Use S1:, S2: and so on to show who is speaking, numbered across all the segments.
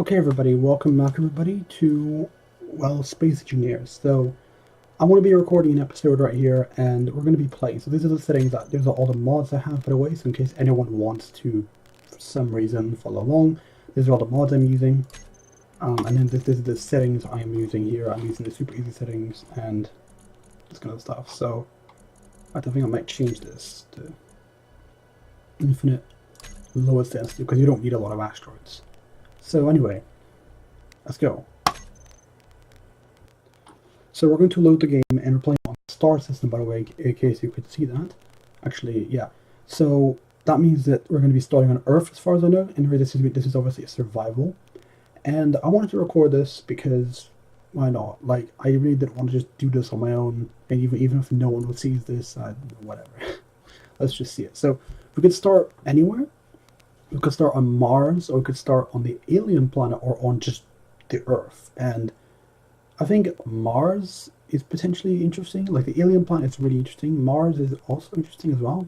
S1: Okay, everybody, welcome back, everybody, to, well, Space Engineers. So, I want to be recording an episode right here, and we're going to be playing. So, these are the settings that, these are all the mods I have, by the way, so in case anyone wants to, for some reason, follow along, these are all the mods I'm using. And then this is the settings I am using here. I'm using the super easy settings and this kind of stuff. So, I think I might change this to infinite lowest density, because you don't need a lot of asteroids. So, anyway, let's go. So we're going to load the game, and we're playing on the star system, by the way, in case you could see that. Actually, yeah. So that means that we're going to be starting on Earth, as far as I know. And this is obviously a survival. And I wanted to record this because why not? Like, I really didn't want to just do this on my own, and even if no one sees this, whatever. Let's just see it. So we could start anywhere. We could start on Mars, or we could start on the alien planet, or on just the Earth. And I think Mars is potentially interesting. Like, the alien planet is really interesting. Mars is also interesting as well.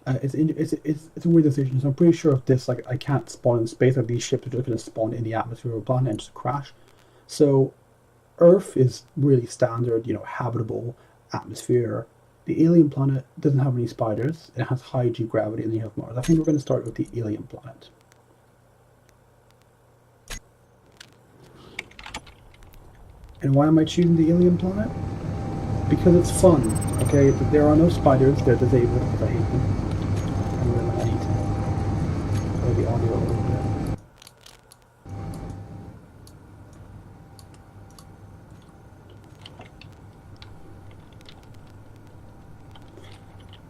S1: It's a weird decision. So I'm pretty sure if this, like, I can't spawn in space, like these ships are just going to spawn in the atmosphere of a planet and just crash. So Earth is really standard, habitable atmosphere. The alien planet doesn't have any spiders. It has high G gravity, and then you have Mars. I think we're going to start with the alien planet. And why am I choosing the alien planet? Because it's fun, okay? There are no spiders, they're disabled because I hate them. And then I need to play the audio a little bit.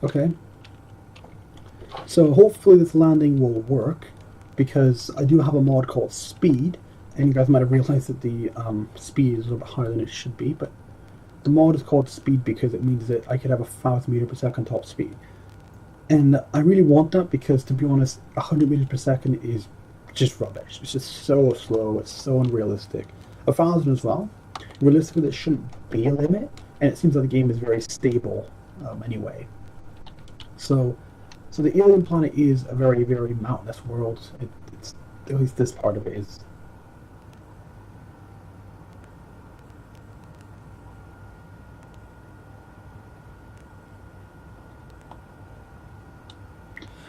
S1: Okay. So hopefully this landing will work, because I do have a mod called Speed, and you guys might have realized that the speed is a little bit higher than it should be, but the mod is called Speed because it means that I could have 1,000 meters per second top speed. And I really want that because, to be honest, 100 meters per second is just rubbish. It's just so slow, it's so unrealistic. 1,000 as well. Realistically, there shouldn't be a limit, and it seems like the game is very stable anyway. So the alien planet is a very, very mountainous world. It's at least this part of it is.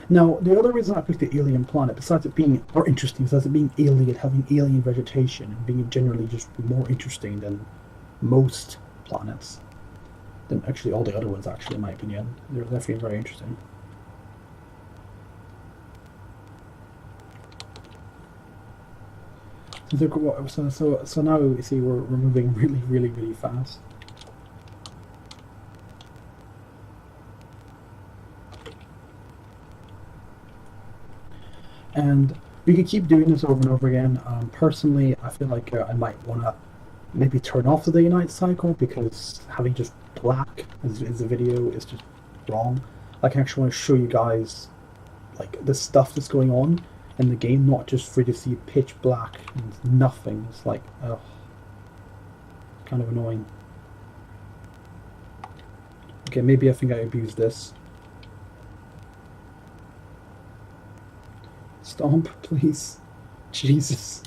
S1: Now, the other reason I picked the alien planet, besides it being more interesting, besides it being alien, having alien vegetation, and being generally just more interesting than most planets, than actually all the other ones, actually, in my opinion. They're definitely very interesting. So now you see we're moving really, really, really fast. And we could keep doing this over and over again. Personally, I feel like I might want to maybe turn off the day and night cycle, because having just black as the video is just wrong. Like, I actually want to show you guys like the stuff that's going on in the game, not just for you to see pitch black and nothing. It's like, ugh, kind of annoying. Okay, maybe I think I abused this. Stomp, please. Jesus.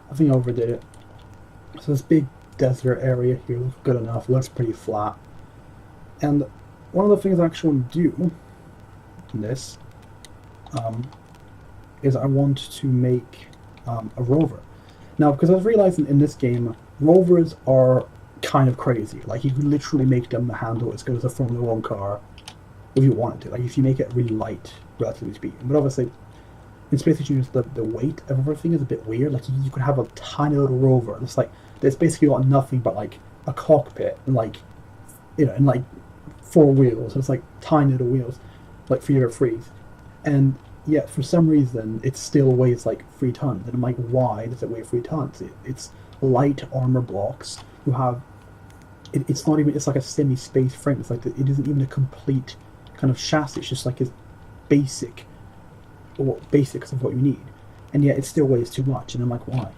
S1: I think I overdid it. So this big desert area here looks good enough. It looks pretty flat. And one of the things I actually want to do in this is I want to make a rover. Now, because I was realizing in this game, rovers are kind of crazy. Like, you can literally make them handle as good as a Formula 1 car if you wanted to. Like, if you make it really light, relatively speaking. But obviously, in Space Engineers, the weight of everything is a bit weird. Like, you could have a tiny little rover that's basically got nothing but like a cockpit and like, and like 4 wheels. It's like tiny little wheels, like for your freeze. And yet, for some reason, it still weighs like 3 tons. And I'm like, why does it weigh 3 tons? It's light armor blocks. You have it's not even. It's like a semi-space frame. It's like it isn't even a complete kind of chassis. It's just like a basic, or basics of what you need, and yet it still weighs too much. And I'm like, why?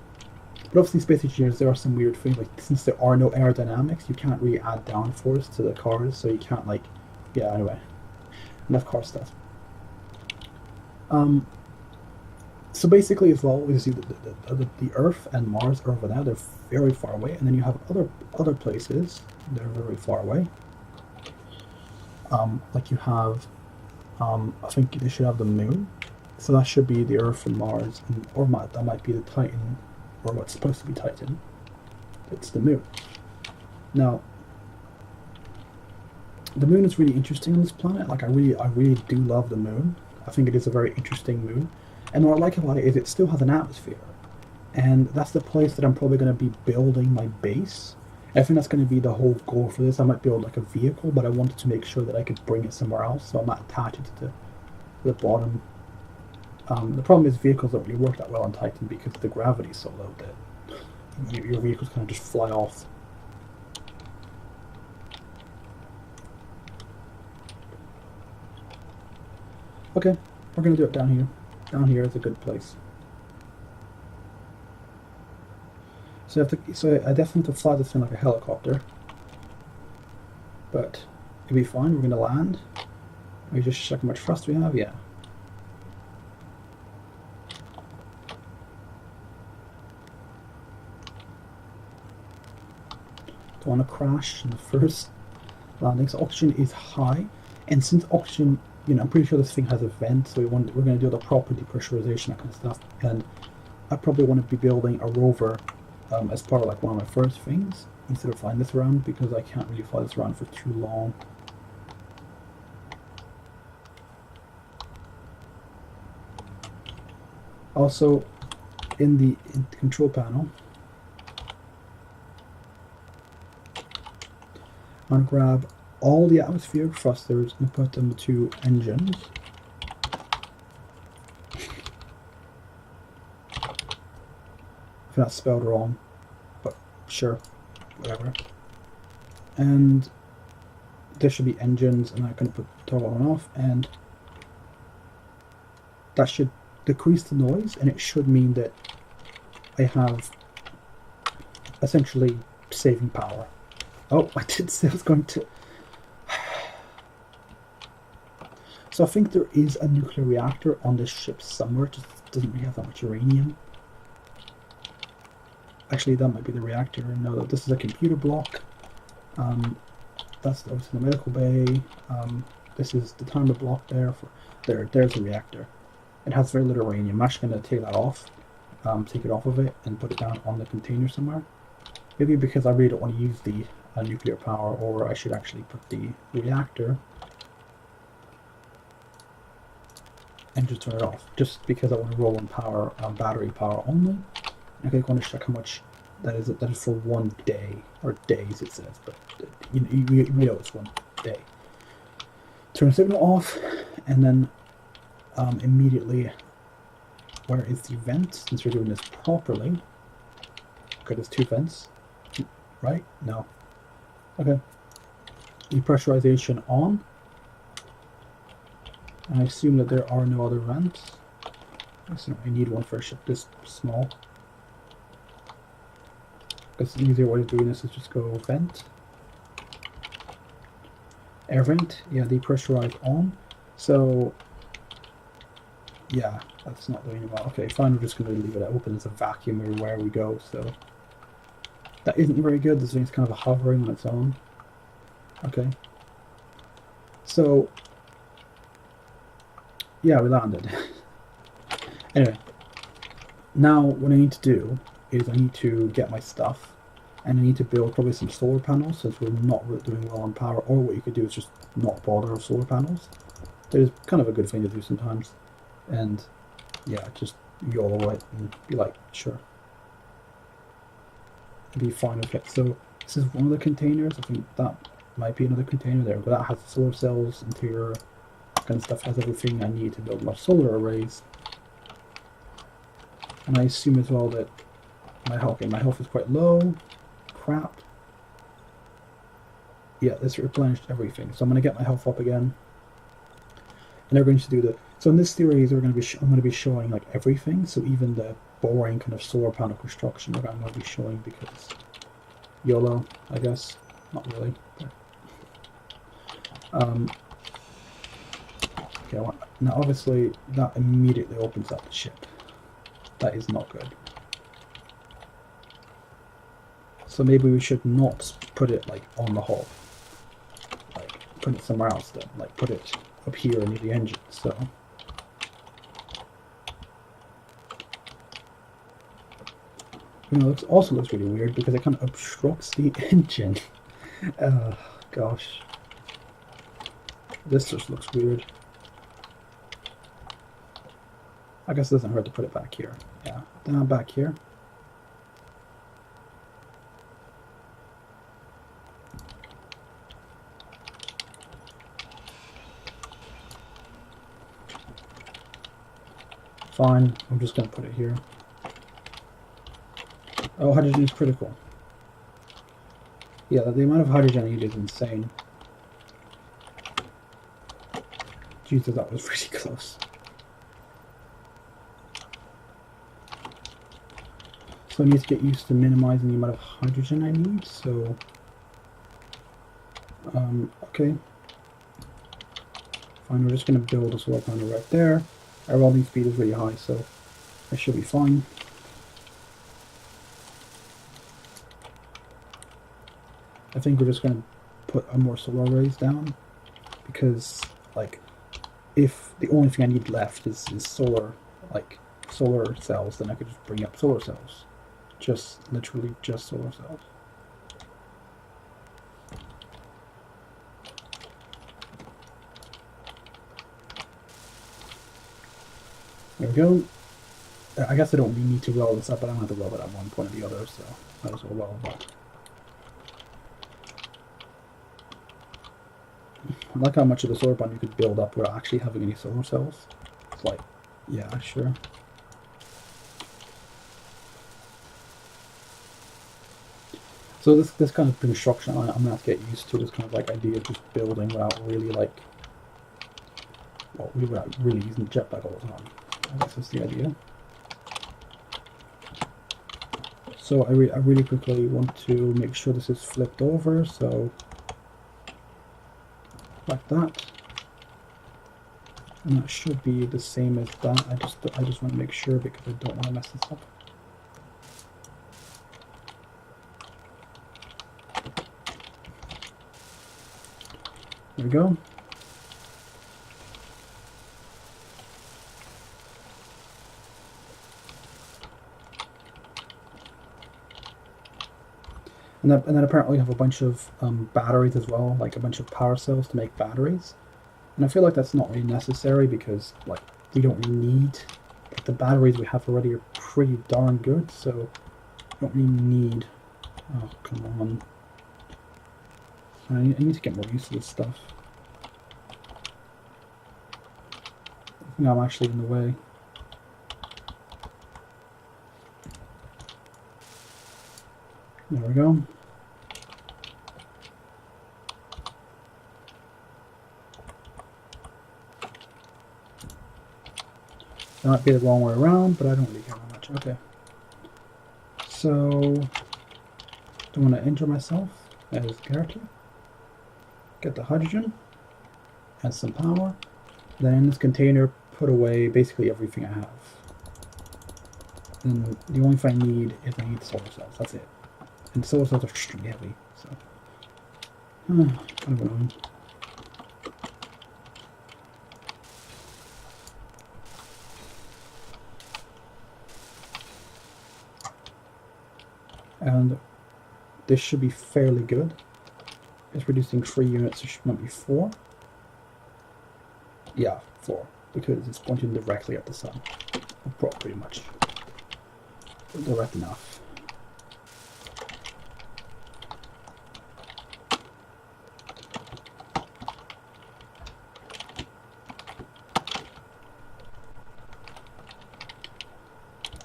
S1: But obviously, in Space Engineers, there are some weird things. Like, since there are no aerodynamics, you can't really add downforce to the cars, so you can't, like, yeah. Anyway, enough car stuff. So basically, as well, we see the Earth and Mars are over there. They're very far away, and then you have other places that are very far away. Like you have, I think they should have the Moon. So that should be the Earth and Mars, or that might be the Titan, or what's supposed to be Titan. It's the Moon. Now, the Moon is really interesting on this planet. Like I really do love the Moon. I think it is a very interesting moon. And what I like about it is it still has an atmosphere. And that's the place that I'm probably going to be building my base. I think that's going to be the whole goal for this. I might build like a vehicle, but I wanted to make sure that I could bring it somewhere else, so I might attach it to the bottom. The problem is vehicles don't really work that well on Titan because the gravity is so low that your vehicles kind of just fly off. Okay, we're going to do it down here. Down here is a good place. So I definitely have to fly this thing like a helicopter. But it'll be fine, we're going to land. Let me just check how much thrust we have, yeah. Don't want to crash in the first landing. So oxygen is high, and since oxygen, you know, I'm pretty sure this thing has a vent, so we're going to do the proper depressurization, that kind of stuff. And I probably want to be building a rover as part of like one of my first things, instead of flying this around, because I can't really fly this around for too long. Also, in the control panel, I'm going to grab all the atmospheric thrusters and put them to engines. If that's spelled wrong, but sure, whatever. And there should be engines, and I'm going to put toggle on and off, and that should decrease the noise, and it should mean that I have essentially saving power. Oh, I did say I was going to. So I think there is a nuclear reactor on this ship somewhere, just doesn't really have that much uranium. Actually, that might be the reactor. No, this is a computer block. That's obviously the medical bay. This is the timer block there. There's the reactor. It has very little uranium. I'm actually going to take that off, take it off of it, and put it down on the container somewhere. Maybe because I really don't want to use the nuclear power, or I should actually put the reactor and just turn it off, just because I want to roll on power, battery power only. Okay, I want to check how much that is. That is for 1 day, or days it says, but you know it's 1 day. Turn the signal off, and then immediately, where is the vent? Since we're doing this properly. Okay, there's 2 vents, right? No. Okay. Depressurization on. And I assume that there are no other vents. I need one for a ship this small. Because the easier way of doing this is just go vent. Air vent, yeah, depressurize on. So, yeah, that's not doing well. Okay, fine, we're just going to leave it open as a vacuum everywhere we go, so. That isn't very good, this thing's kind of hovering on its own. Okay. So, yeah, we landed. Anyway, now what I need to do is I need to get my stuff, and I need to build probably some solar panels, since we're not really doing well on power. Or what you could do is just not bother with solar panels. That is kind of a good thing to do sometimes. And yeah, just YOLO it and be like, sure. Be fine with it. So this is one of the containers. I think that might be another container there, but that has solar cells, interior kind of stuff, has everything I need to build my solar arrays. And I assume as well that my health is quite low. Crap. Yeah, this replenished everything. So I'm going to get my health up again. And they're going to do the. So in this series, I'm going to be showing like everything. So even the boring kind of solar panel construction that I'm going to be showing, because YOLO, I guess. Not really. But, okay, now obviously that immediately opens up the ship. That is not good. So maybe we should not put it like on the hob. Like put it somewhere else then. Like put it up here near the engine. So it also looks really weird because it kind of obstructs the engine. Gosh. This just looks weird. I guess it doesn't hurt to put it back here. Yeah, down back here. Fine, I'm just going to put it here. Oh, hydrogen is critical. Yeah, the amount of hydrogen I need is insane. Jesus, that was really close. So I need to get used to minimizing the amount of hydrogen I need, so... okay. Fine, we're just going to build a solar panel right there. Our welding speed is really high, so I should be fine. I think we're just going to put a more solar arrays down, because, like, if the only thing I need left is solar, like, solar cells, then I could just bring up solar cells. Literally just solar cells. There we go. I guess I don't really need to weld this up, but I'm going to have to weld it at one point or the other, so might as well weld that. I like how much of the solar panel you could build up without actually having any solar cells. It's like, yeah, sure. So this kind of construction, I'm going to have to get used to this kind of like idea of just building without really like, well, without really using the jetpack all the time. I guess that's the idea. So I really quickly want to make sure this is flipped over, so like that. And that should be the same as that. I just want to make sure because I don't want to mess this up. There we go. And then apparently we have a bunch of batteries as well, like a bunch of power cells to make batteries. And I feel like that's not really necessary because like we don't really need, like, the batteries we have already are pretty darn good, so I don't really need. Oh, come on. I need to get more used to this stuff. I think I'm actually in the way. There we go. That might be the wrong way around, but I don't really care that much. Okay. So, don't want to injure myself as a character. Get the hydrogen, add some power. Then in this container, put away basically everything I have. And the only thing I need is I need solar cells. That's it. And solar cells are extremely heavy, so kind of annoying. And this should be fairly good. It's producing 3 units, so it should not be 4. Yeah, 4, because it's pointing directly at the sun. Pretty much direct enough.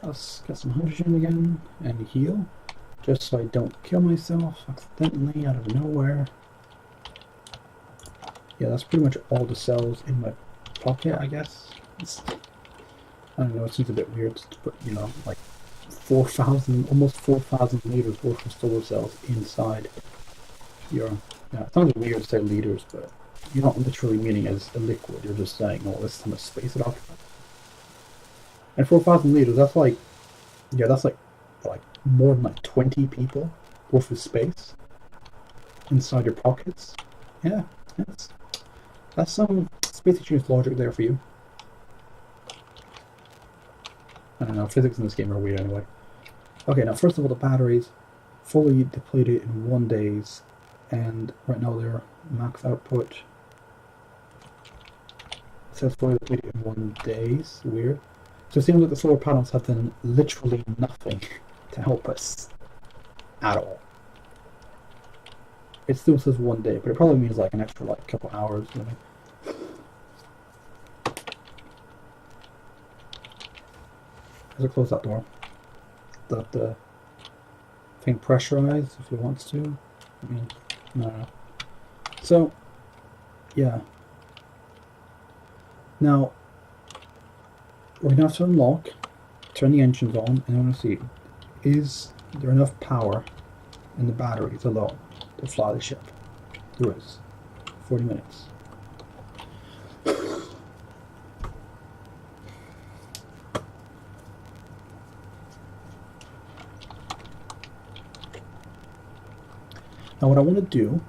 S1: Let's get some hydrogen again and heal, just so I don't kill myself accidentally out of nowhere. Yeah, that's pretty much all the cells in my pocket, I guess. I don't know, it seems a bit weird to put, you know, like 4,000, almost 4,000 liters worth of solar cells inside your, yeah, it sounds weird to say liters, but you're not literally meaning as a liquid, you're just saying, oh, this is how much space it occupies. And 4,000 liters, that's like Yeah, that's like more than like 20 people worth of space inside your pockets. Yeah, that's some space genius logic there for you. I don't know, physics in this game are weird anyway. Okay, now first of all, the batteries fully depleted in 1 days, and right now their max output says fully depleted in 1 days. Weird. So it seems like the solar panels have done literally nothing to help us at all. It still says 1 day, but it probably means like an extra like couple hours. You know? Let's close that door. Let the thing pressurize if it wants to. I mean, no. So, yeah. Now, we're gonna have to unlock, turn the engines on, and I want to see, is there enough power in the batteries alone to fly the ship? There is. 40 minutes. Now what I want to do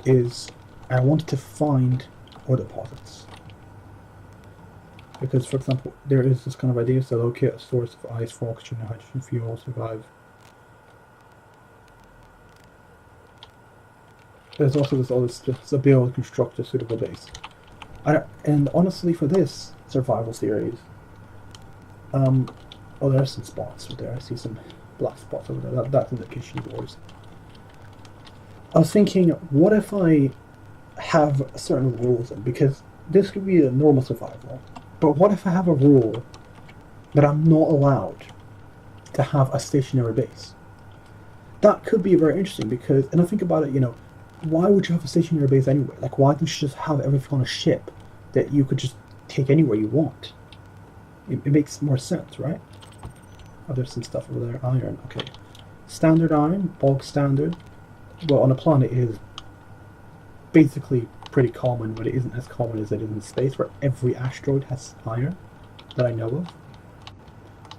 S1: is I want to find ore deposits. Because, for example, there is this kind of idea to locate a source of ice for oxygen and hydrogen fuel survive. There's also this ability to construct a suitable base. And honestly, for this survival series, oh, there's some spots over there. I see some black spots over there. That's indication of wars. I was thinking, what if I have certain rules in? Because this could be a normal survival. But what if I have a rule that I'm not allowed to have a stationary base? That could be very interesting because, and I think about it, you know, why would you have a stationary base anyway? Like, why don't you just have everything on a ship that you could just take anywhere you want? It makes more sense, right? Oh, there's some stuff over there. Iron, okay. Standard iron, bog standard. Well, on a planet it is basically pretty common, but it isn't as common as it is in space, where every asteroid has iron that I know of.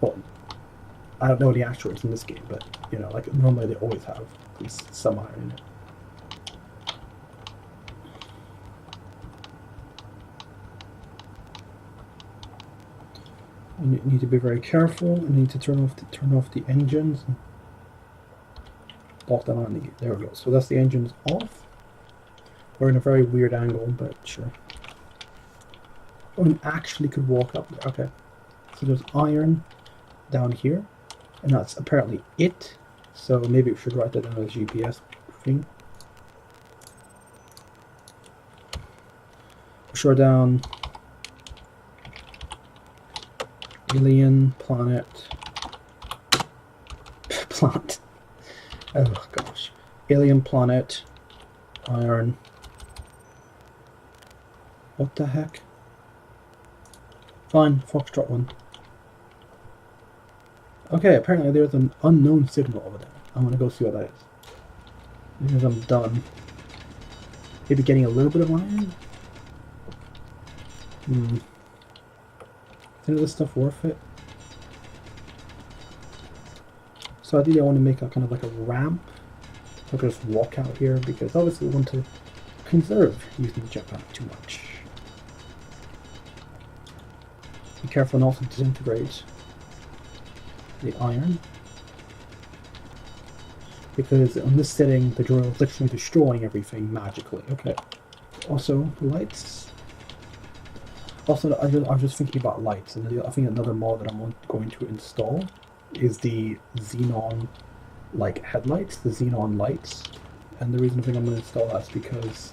S1: Well, I don't know the asteroids in this game, but you know, like normally they always have at least some iron in it. You need to be very careful. You need to turn off the engines. Lock them on. There we go. So that's the engines off. We're in a very weird angle, but sure. Oh, and actually could walk up there. Okay. So there's iron down here, and that's apparently it. So maybe we should write that down as GPS thing. Push down. Alien planet. Plant. Oh gosh. Alien planet. Iron. What the heck? Fine, Foxtrot 1. Okay, apparently there's an unknown signal over there. I'm gonna go see what that is. Because I'm done. Maybe getting a little bit of iron? Is this stuff worth it? So I think I want to make a kind of like a ramp. I could just walk out here because obviously we want to conserve using the jetpack too much. Be careful not to disintegrate the iron. Because on this setting the drill is literally destroying everything magically. Okay. Also, lights. Also, I was just thinking about lights, and I think another mod that I'm going to install is the xenon like headlights, the xenon lights. And the reason I think I'm going to install that is because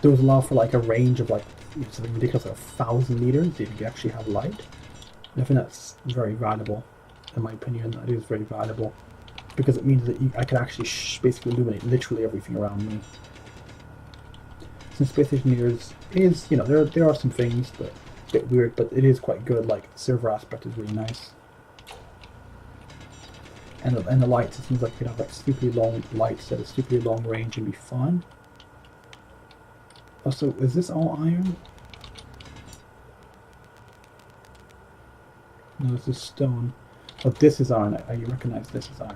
S1: those allow for like a range of like something ridiculous, like 1,000 meters that you can actually have light. And I think that's very valuable, in my opinion. That is very valuable because it means that I can actually basically illuminate literally everything around me. Since Space Engineers is, you know, there are some things, but a bit weird, but it is quite good. Like the server aspect is really nice. And the lights, it seems like you could have like stupidly long lights at a stupidly long range and be fun. Also, is this all iron? No, this is stone. Oh, this is iron. I recognize this is iron.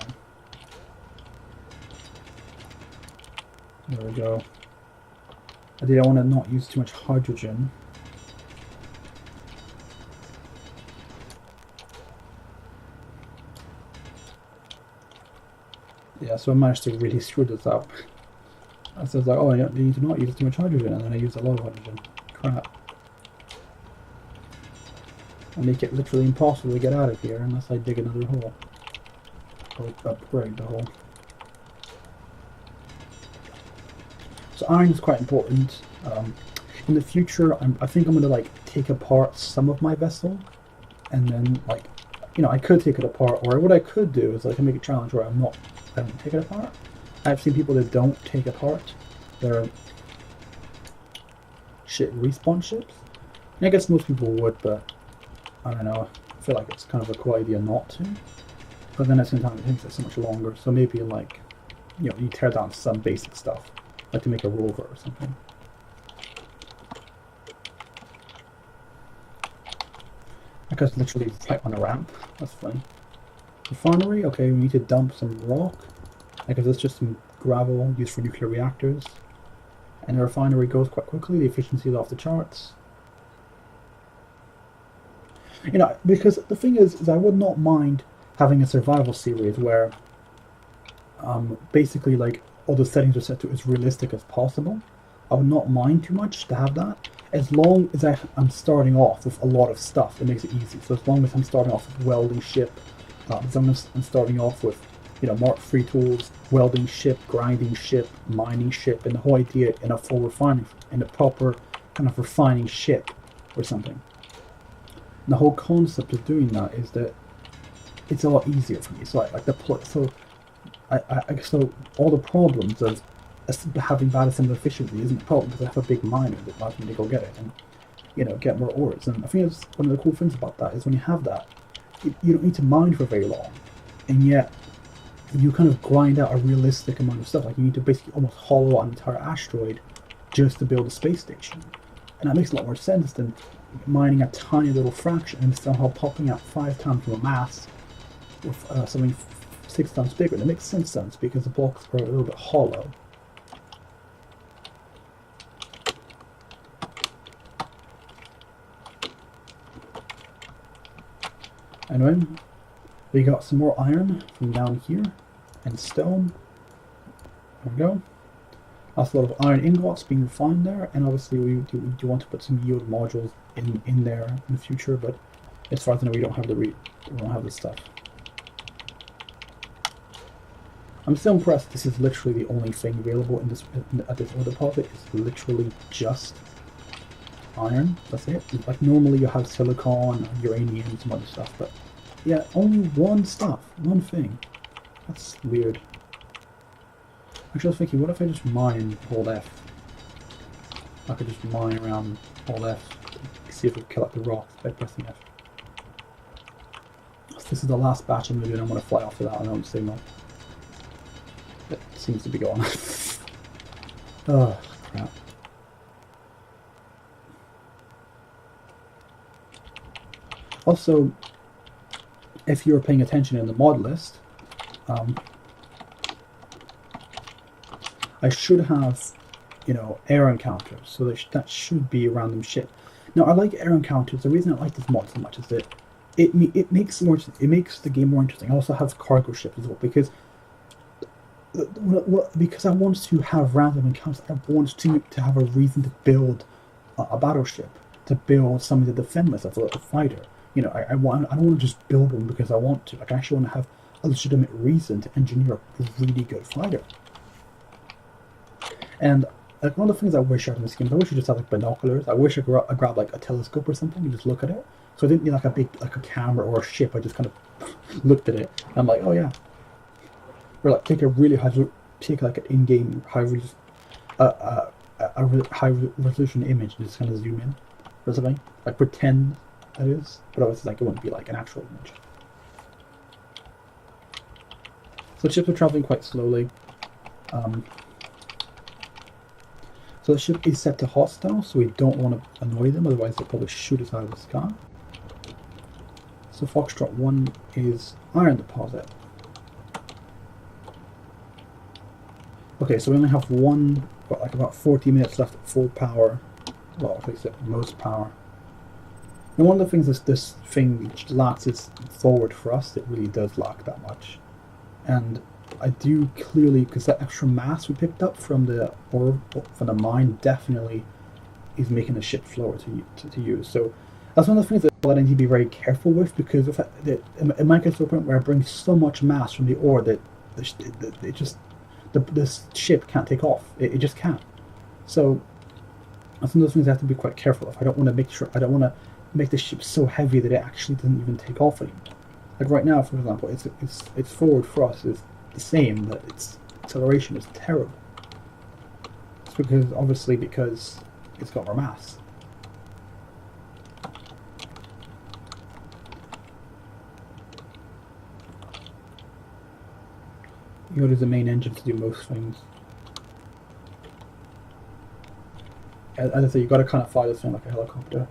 S1: There we go. I didn't want to not use too much hydrogen. Yeah, so I managed to really screw this up. I was like, oh, I need to not use too much hydrogen, and then I used a lot of hydrogen. Crap. I make it literally impossible to get out of here unless I dig another hole. Or upgrade the hole. So iron is quite important. In the future, I think I'm going to like take apart some of my vessel, and then like, you know, I could take it apart, or what I could do is I can make a challenge where I don't take it apart. I've seen people that don't take apart their respawn ships. And I guess most people would, but I don't know. I feel like it's kind of a cool idea not to. But then at the same time, it takes it so much longer. So maybe like, you know, you tear down some basic stuff, like to make a rover or something. Because literally right on a ramp. That's funny. Refinery. Okay, we need to dump some rock. Because it's just some gravel used for nuclear reactors. And the refinery goes quite quickly. The efficiency is off the charts. You know, because the thing is I would not mind having a survival series where basically like all the settings are set to as realistic as possible. I would not mind too much to have that, as long as I'm starting off with a lot of stuff. It makes it easy. So as long as I'm starting off with welding ship, as long as I'm starting off with, you know, Mark III tools, welding ship, grinding ship, mining ship, and the whole idea in a full refining, in a proper kind of refining ship or something. And the whole concept of doing that is that it's a lot easier for me. So so all the problems of having bad assembly efficiency isn't a problem, because I have a big miner that allows me to go get it and, you know, get more ores. And I think that's one of the cool things about that, is when you have that, you don't need to mine for very long, and yet you kind of grind out a realistic amount of stuff. Like you need to basically almost hollow out an entire asteroid just to build a space station, and that makes a lot more sense than mining a tiny little fraction and somehow popping out 5 times more mass with something 6 times bigger. And it makes sense because the blocks are a little bit hollow. Anyway, we got some more iron from down here, and stone. There we go. That's a lot of iron ingots being refined there, and obviously we do want to put some yield modules in there in the future. But as far as I know, we don't have the stuff. I'm still impressed. This is literally the only thing available in this at this ore deposit. It's literally just iron. That's it. Like normally you have silicon, uranium, some other stuff, but yeah, only one thing. That's weird. Actually, I was thinking, what if I just mine hold F? I could just mine around hold F to see if we kill up the rocks by pressing F. So this is the last batch I'm going to do, and I'm going to fly off without an own signal. It seems to be going. Oh, crap. Also, if you're paying attention in the mod list, I should have, you know, air encounters, so that should be a random ship. Now, I like air encounters. The reason I like this mod so much is that it makes the game more interesting. I also have cargo ships as well, because I want to have random encounters. I want to have a reason to build a battleship, to build something to defend myself, a little fighter. You know, I don't want to just build one because I want to. Like, I actually want to have a legitimate reason to engineer a really good fighter. And like one of the things I wish I had in this game, I wish I just had like binoculars. I wish I could grab like a telescope or something and just look at it. So I didn't need like a camera or a ship. I just kind of looked at it and I'm like, oh yeah. Or like take like an in-game high resolution image and just kind of zoom in or something. Like pretend that is, but obviously like it wouldn't be like an actual image. So the ships are traveling quite slowly. So the ship is set to hostile, so we don't want to annoy them, otherwise they'll probably shoot us out of the sky. So Foxtrot 1 is iron deposit. Okay, so we only have about 40 minutes left at full power. Well, at least at most power. And one of the things this thing lacks is forward thrust. It really does lack that much. And I do clearly, because that extra mass we picked up from the mine definitely is making the ship slower to use. So that's one of the things that I need to be very careful with, because it might get to a point where I bring so much mass from the ore that this ship can't take off. It just can't. So that's one of those things I have to be quite careful of. I don't want to make the ship so heavy that it actually doesn't even take off anymore. Like right now, for example, its forward thrust is the same, but its acceleration is terrible. It's because it's got more mass. You go to the main engine to do most things. As I say, you got to kind of fly this thing like a helicopter.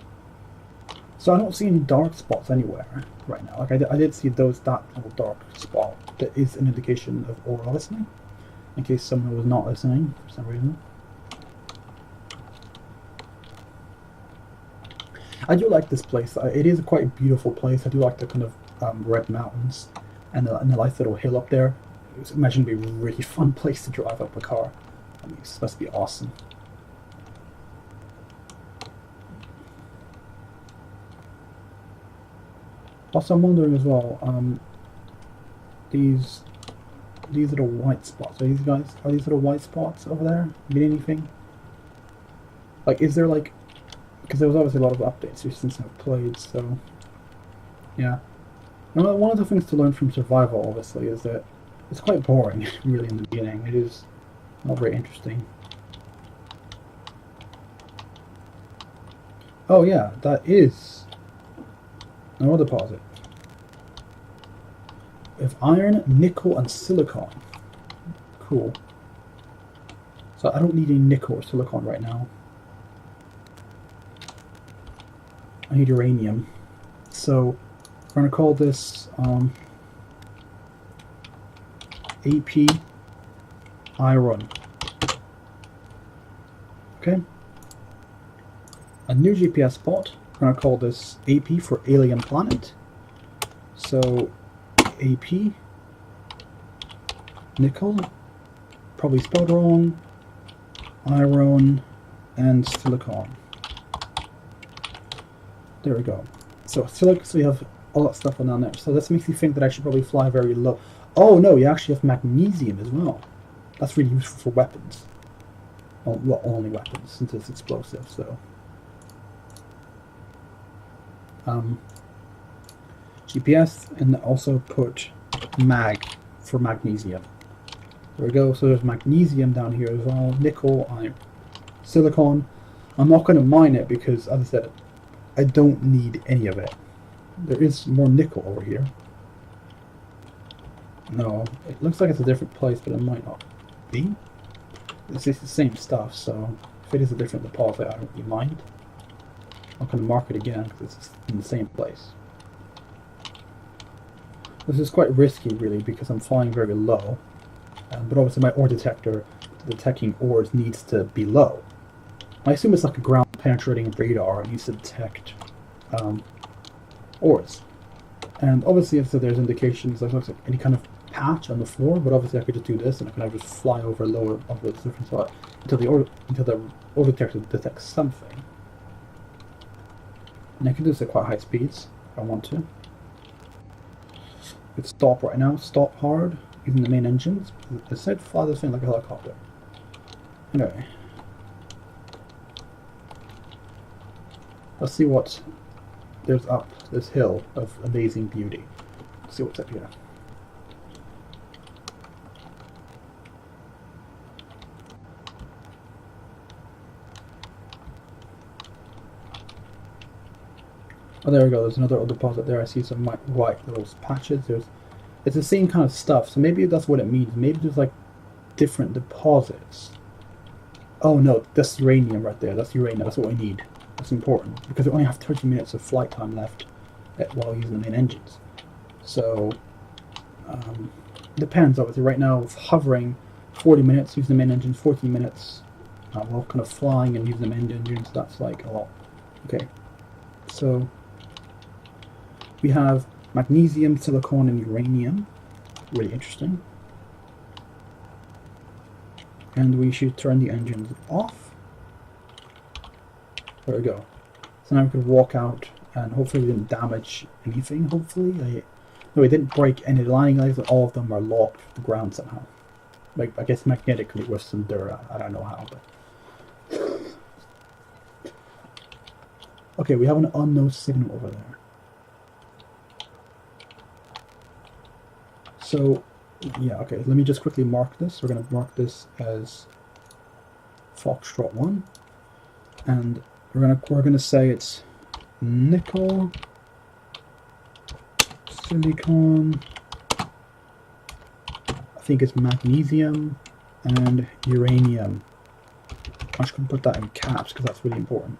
S1: So I don't see any dark spots anywhere right now. Like I did see that little dark spot. That is an indication of ore listening, in case someone was not listening for some reason. I do like this place. It is a quite beautiful place. I do like the kind of red mountains and the nice little hill up there. Imagine it'd be a really fun place to drive up a car. I mean, it's supposed to be awesome. Also, I'm wondering as well, these little white spots, are these little white spots over there mean anything? Like, is there like, because there was obviously a lot of updates since I've played, so yeah. One of the things to learn from survival, obviously, is that it's quite boring, really, in the beginning. It is not very interesting. Oh yeah, that is an ore deposit. We have iron, nickel, and silicon. Cool. So I don't need any nickel or silicon right now. I need uranium. So we're going to call this ep iron. Okay. A new GPS spot. We're going to call this AP for alien planet. So AP, nickel, probably spelled wrong, iron, and silicon. There we go. So we have all that stuff on down there. So this makes me think that I should probably fly very low. Oh no, you actually have magnesium as well. That's really useful for weapons. Well, only weapons, since it's explosive, so. GPS, and also put mag for magnesium. There we go. So there's magnesium down here as well. Nickel, iron, silicon. I'm not going to mine it because, as I said, I don't need any of it. There is more nickel over here. No, it looks like it's a different place, but it might not be. It's the same stuff, so if it is a different deposit, I don't really mind. I'm going to mark it again because it's in the same place. This is quite risky, really, because I'm flying very low. But obviously my ore detector, detecting ores, needs to be low. I assume it's like a ground-penetrating radar. It needs to detect ores. And obviously, if there's indications, like looks like any kind of patch on the floor, but obviously I could just do this, and I can just fly over lower of the different spot until the ore detector detects something. And I can do this at quite high speeds if I want to. I could stop right now, stop hard, using the main engines. I said fly this thing like a helicopter. Anyway. Let's see what there's up this hill of amazing beauty. Let's see what's up here. Oh, there we go. There's another deposit there. I see some white little patches. It's the same kind of stuff. So maybe that's what it means. Maybe there's like different deposits. Oh no, that's uranium right there. That's uranium. That's what we need. That's important because we only have 30 minutes of flight time left. while using the main engines. So depends. Obviously, right now with hovering, 40 minutes using the main engine, 14 minutes while kind of flying and using the main engines. That's like a lot. Okay, so we have magnesium, silicon, and uranium. Really interesting. And we should turn the engines off. There we go. So now we can walk out, and hopefully we didn't damage anything. Hopefully, no, we didn't break any lining legs. All of them are locked to the ground somehow. Like, I guess magnetically with some dirt. I don't know how, but okay, we have an unknown signal over there. So yeah, okay. Let me just quickly mark this. We're going to mark this as Foxtrot 1, and we're gonna say it's nickel, silicon, I think it's magnesium, and uranium. I'm just going to put that in caps because that's really important.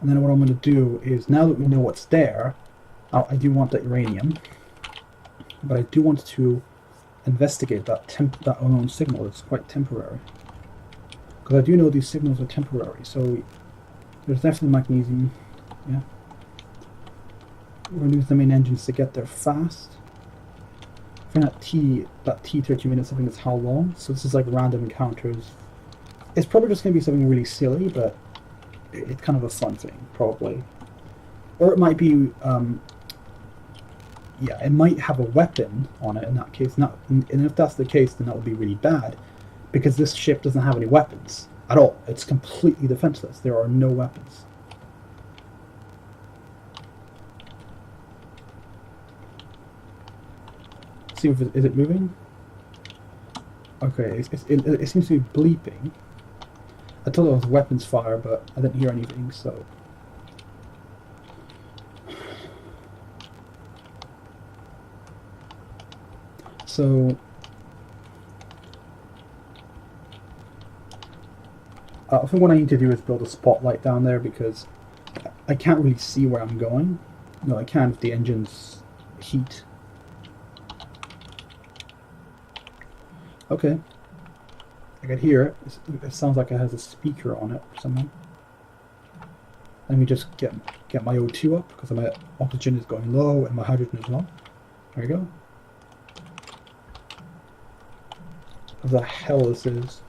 S1: And then what I'm going to do is, now that we know what's there, I do want that uranium, but I do want to investigate that unknown signal. It's quite temporary. Because I do know these signals are temporary, so there's definitely magnesium. Yeah. We're going to use the main engines to get there fast. I think that T 30 minutes, I think is how long. So this is like random encounters. It's probably just going to be something really silly, but it's kind of a fun thing, probably. Or it might be, yeah, it might have a weapon on it in that case. And if that's the case, then that would be really bad. Because this ship doesn't have any weapons at all. It's completely defenseless. There are no weapons. See if is it moving? Okay, it seems to be bleeping. I thought it was weapons fire, but I didn't hear anything, so... So... I think what I need to do is build a spotlight down there, because I can't really see where I'm going. No, I can if the engine's heat. Okay. I can hear it. It sounds like it has a speaker on it somehow. Let me just get my O2 up, because my oxygen is going low and my hydrogen is low. There we go. What the hell this is?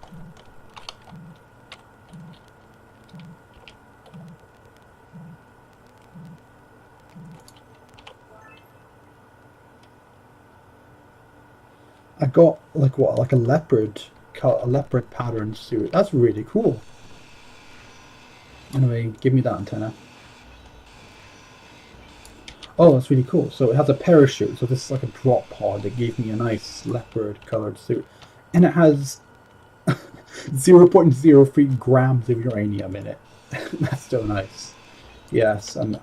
S1: I got like what, like a leopard pattern suit. That's really cool. Anyway, give me that antenna. Oh, that's really cool. So it has a parachute. So this is like a drop pod that gave me a nice leopard colored suit, and it has 0.03 grams of uranium in it. That's so nice. Yes, I'm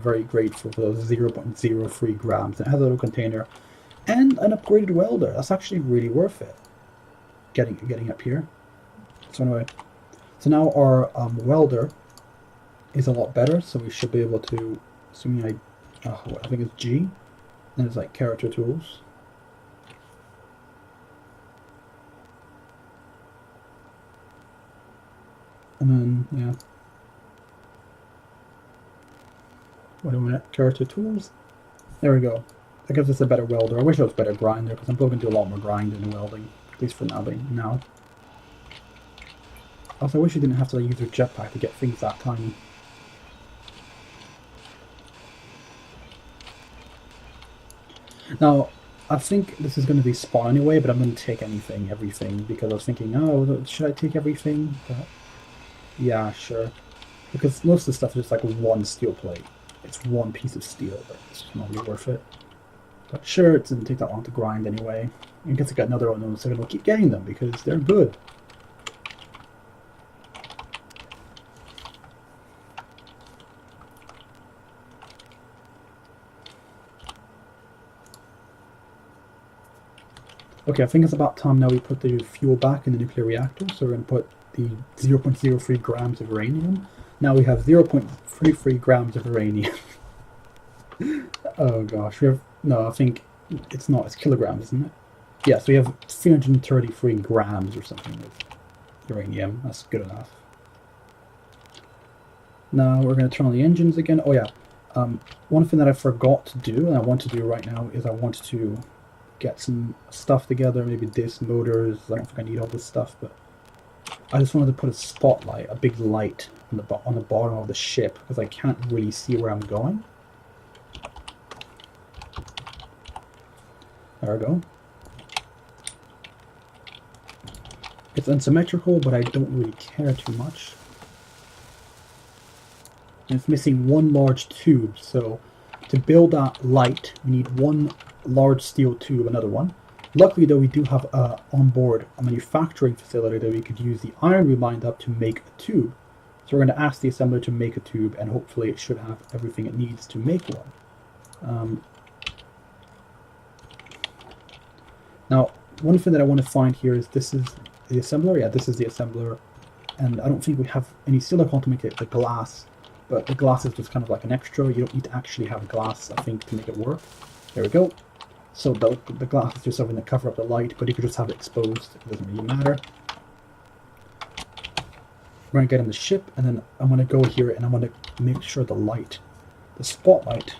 S1: very grateful for those 0.03 grams. It has a little container. And an upgraded welder. That's actually really worth it. Getting up here. So anyway, so now our welder is a lot better. So we should be able to. Assuming I think it's G. And it's like character tools. And then yeah. Wait a minute. Character tools. There we go. That gives us a better welder. I wish it was better grinder, because I'm probably going to do a lot more grinding and welding. At least for now. Also, I wish you didn't have to use your jetpack to get things that tiny. Now, I think this is going to be spawn anyway, but I'm going to take everything, because I was thinking, oh, should I take everything? But yeah, sure. Because most of the stuff is just like one steel plate. It's one piece of steel, but it's just not really worth it. But sure, it didn't take that long to grind anyway. I guess I got another one, so I'll keep getting them because they're good. Okay, I think it's about time now we put the fuel back in the nuclear reactor. So we're going to put the 0.03 grams of uranium. Now we have 0.33 grams of uranium. Oh gosh, we have no. I think it's not. It's kilograms, isn't it? Yeah. So we have 333 grams or something of uranium. That's good enough. Now we're going to turn on the engines again. Oh yeah. One thing that I forgot to do, and I want to do right now, is I want to get some stuff together. Maybe disc motors. I don't think I need all this stuff, but I just wanted to put a spotlight, a big light on the bottom of the ship because I can't really see where I'm going. There we go. It's unsymmetrical, but I don't really care too much. And it's missing one large tube, so to build that light, we need one large steel tube, another one. Luckily though, we do have on board a manufacturing facility that we could use the iron we mined up to make a tube. So we're going to ask the assembler to make a tube, and hopefully it should have everything it needs to make one. Now, one thing that I want to find here is this is the assembler. Yeah, this is the assembler. And I don't think we have any silicone to make it the glass, but the glass is just kind of like an extra. You don't need to actually have glass, I think, to make it work. There we go. So the glass is just something to cover up the light, but you could just have it exposed. It doesn't really matter. We're going to get in the ship, and then I'm going to go here and I'm going to make sure the spotlight,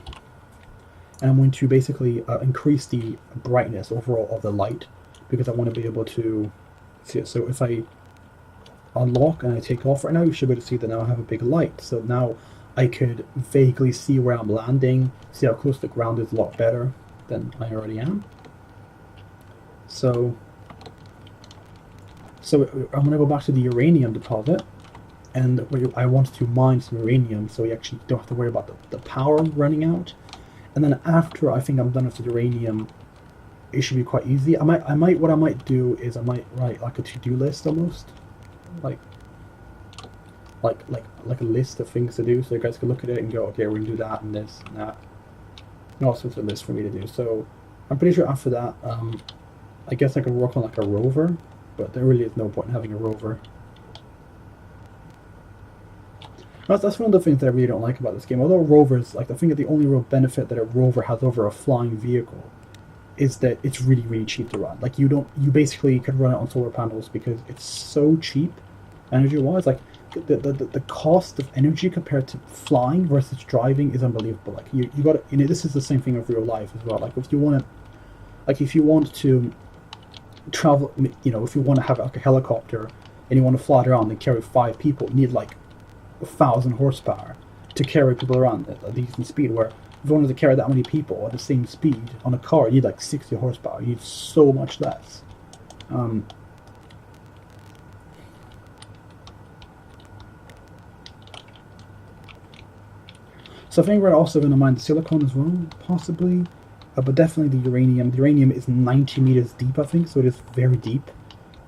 S1: and I'm going to basically increase the brightness overall of the light because I want to be able to see it. So if I unlock and I take off right now, you should be able to see that now I have a big light. So now I could vaguely see where I'm landing, see how close the ground is a lot better than I already am. So I'm going to go back to the uranium deposit, and I want to mine some uranium so we actually don't have to worry about the power running out. And then after I think I'm done with the uranium, it should be quite easy. What I might do is I might write like a to-do list almost, like a list of things to do, so you guys can look at it and go, okay, we're gonna do that and this and that, and all sorts of lists for me to do. So I'm pretty sure after that, I guess I could work on like a rover, but there really is no point in having a rover. That's one of the things that I really don't like about this game. Although rovers, like, I think that the only real benefit that a rover has over a flying vehicle is that it's really, really cheap to run. Like, you basically could run it on solar panels because it's so cheap energy-wise. Like, the cost of energy compared to flying versus driving is unbelievable. Like, you got to, you know, this is the same thing of real life as well. Like, if you want to travel, you know, if you want to have like a helicopter and you want to fly it around and carry 5 people, you need like 1,000 horsepower to carry people around at a decent speed. Where if you wanted to carry that many people at the same speed on a car, you need like 60 horsepower. You need so much less. So I think we're also going to mine the silicon as well, possibly, but definitely the uranium. The uranium is 90 meters deep, I think, so it is very deep.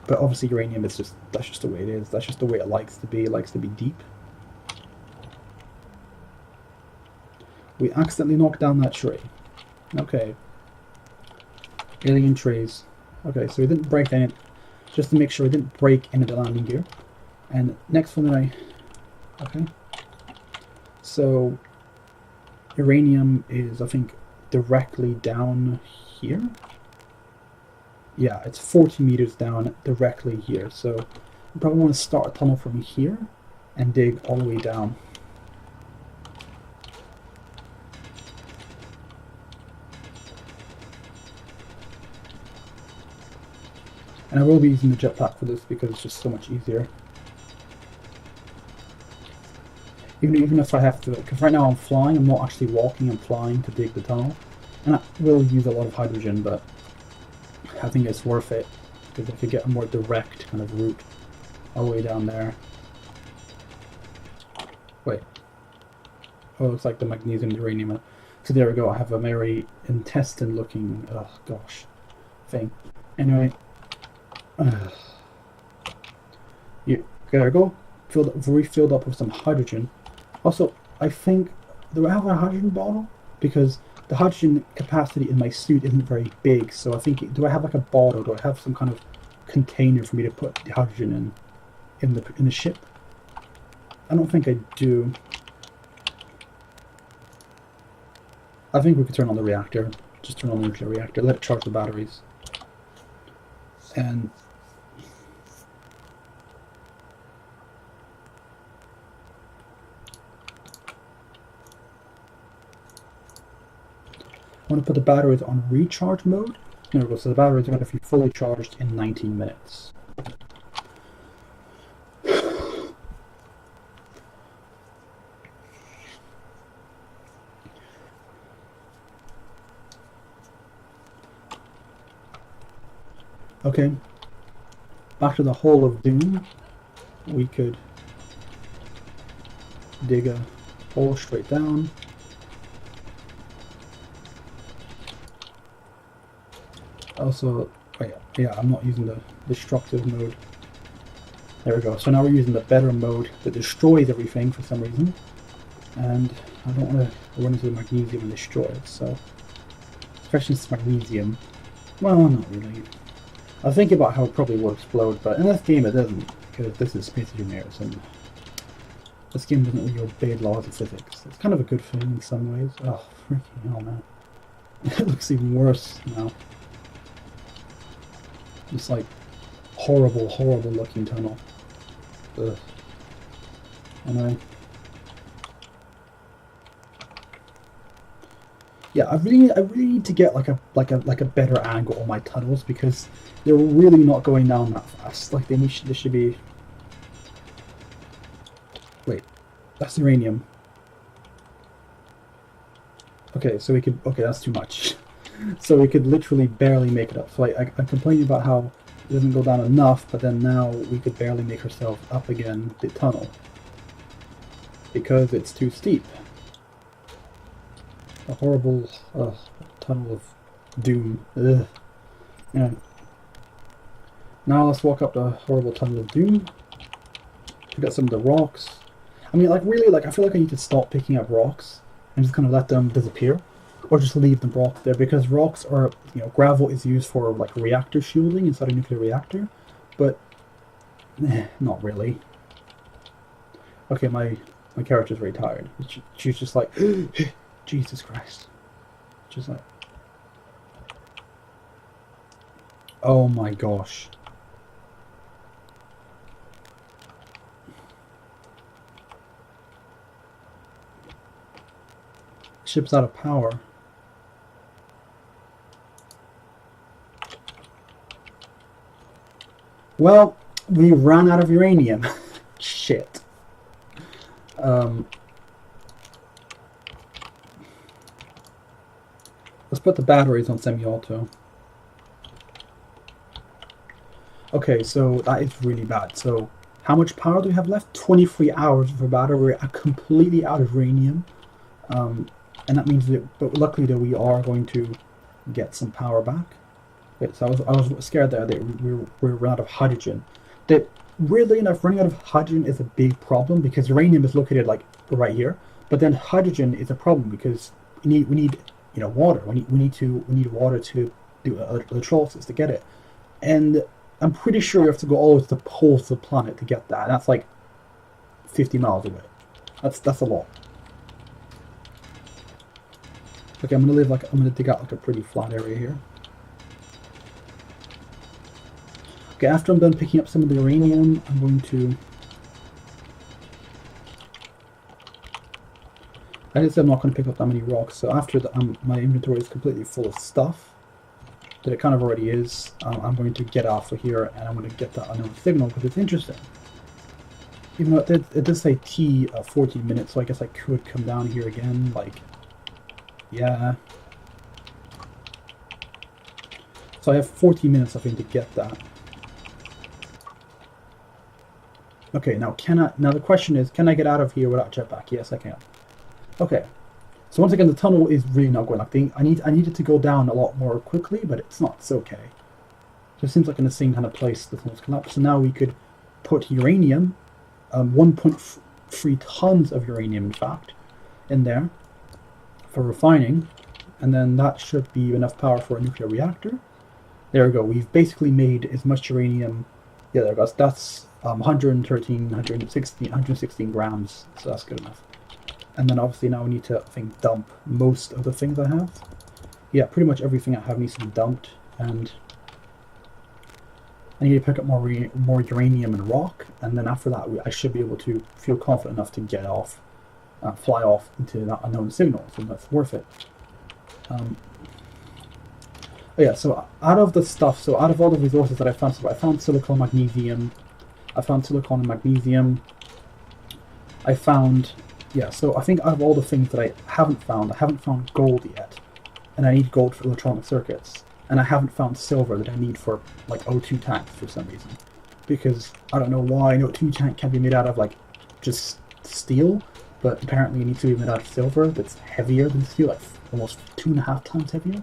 S1: But obviously uranium is that's just the way it is. That's just the way it likes to be. It likes to be deep. We accidentally knocked down that tray. Okay. Alien trays. Okay, so we didn't break any, just to make sure we didn't break any of the landing gear. And next one that okay. So uranium is, I think, directly down here. Yeah, it's 40 meters down directly here. So you probably want to start a tunnel from here and dig all the way down. And I will be using the jetpack for this because it's just so much easier. Even if I have to, because right now I'm flying, I'm not actually walking, I'm flying to dig the tunnel. And I will use a lot of hydrogen, but I think it's worth it, because I could get a more direct kind of route all the way down there. Wait. Oh, it's like the magnesium uranium. So there we go, I have a very intestine looking, oh gosh, thing. Anyway. Yeah, there we go. Refilled up with some hydrogen. Also, I think, do I have a hydrogen bottle? Because the hydrogen capacity in my suit isn't very big, so I think, do I have like a bottle? Do I have some kind of container for me to put the hydrogen in the ship? I don't think I do. I think we could turn on the reactor. Just turn on the nuclear reactor, let it charge the batteries. And I want to put the batteries on recharge mode. There we go. So the batteries are going to be fully charged in 19 minutes. Okay, back to the hole of doom. We could dig a hole straight down. Also, oh yeah, I'm not using the destructive mode. There we go. So now we're using the better mode that destroys everything for some reason. And I don't want to run into the magnesium and destroy it, so... Especially since magnesium. Well, not really. I was thinking about how it probably will explode, but in this game it doesn't, because this is Space Engineers, and this game doesn't really obey laws of physics. It's kind of a good thing in some ways. Oh, freaking hell, man. It looks even worse now. It's like horrible, horrible looking tunnel. Ugh. Anyway. Yeah, I really need to get like a better angle on my tunnels, because they're really not going down that fast. Like they should be. Wait, that's uranium. Okay, so we could. Okay, that's too much. So we could literally barely make it up. So I'm complaining about how it doesn't go down enough, but then now we could barely make ourselves up again the tunnel because it's too steep. A horrible tunnel of doom. Ugh. Yeah. Now let's walk up the horrible tunnel of doom. We got some of the rocks. I mean, like really, like I feel like I need to stop picking up rocks and just kind of let them disappear, or just leave them rock there, because rocks are, you know, gravel is used for like reactor shielding inside a nuclear reactor, but not really. Okay, my character's very tired. She's just like. Jesus Christ. Just like... Oh my gosh. Ship's out of power. Well, we ran out of uranium. Shit. Let's put the batteries on semi-auto. Okay, so that is really bad. So how much power do we have left? 23 hours of a battery. We're completely out of uranium. And that means that, but luckily that we are going to get some power back. Wait, so I was scared there that we're running out of hydrogen. That weirdly enough, running out of hydrogen is a big problem, because uranium is located like right here. But then hydrogen is a problem because we need you know, water. We need water to do electrolysis to get it, and I'm pretty sure you have to go all the way to the poles of the planet to get that. And that's like 50 miles away. That's a lot. Okay, I'm gonna dig out like a pretty flat area here. Okay, after I'm done picking up some of the uranium, I'm going to. I just said I'm not going to pick up that many rocks, so after my inventory is completely full of stuff, that it kind of already is, I'm going to get off of here, and I'm going to get that unknown signal, because it's interesting. Even though it does say T 14 minutes, so I guess I could come down here again, like, yeah. So I have 14 minutes, I think, to get that. Okay, now the question is, can I get out of here without jetpack? Yes, I can. Okay, so once again, the tunnel is really not going. Like I needed to go down a lot more quickly, but it's not. It's okay. So it seems like in the same kind of place the tunnel's collapsed. So now we could put uranium, 1.3 tons of uranium, in fact, in there for refining, and then that should be enough power for a nuclear reactor. There we go. We've basically made as much uranium. Yeah, there goes. That's 116 grams. So that's good enough. And then obviously now we need to, I think, dump most of the things I have. Yeah, pretty much everything I have needs to be dumped, and I need to pick up more uranium and rock, and then after that I should be able to feel confident enough to get off, fly off into that unknown signal, so that's worth it. Yeah, so out of the stuff, so out of all the resources that I found, so I found silicon, magnesium, I found silicon and magnesium, I found, yeah, so I think out of all the things that I haven't found gold yet, and I need gold for electronic circuits, and I haven't found silver that I need for, like, O2 tanks for some reason, because I don't know why an O2 tank can be made out of, like, just steel, but apparently it needs to be made out of silver that's heavier than steel, like almost 2.5 times heavier.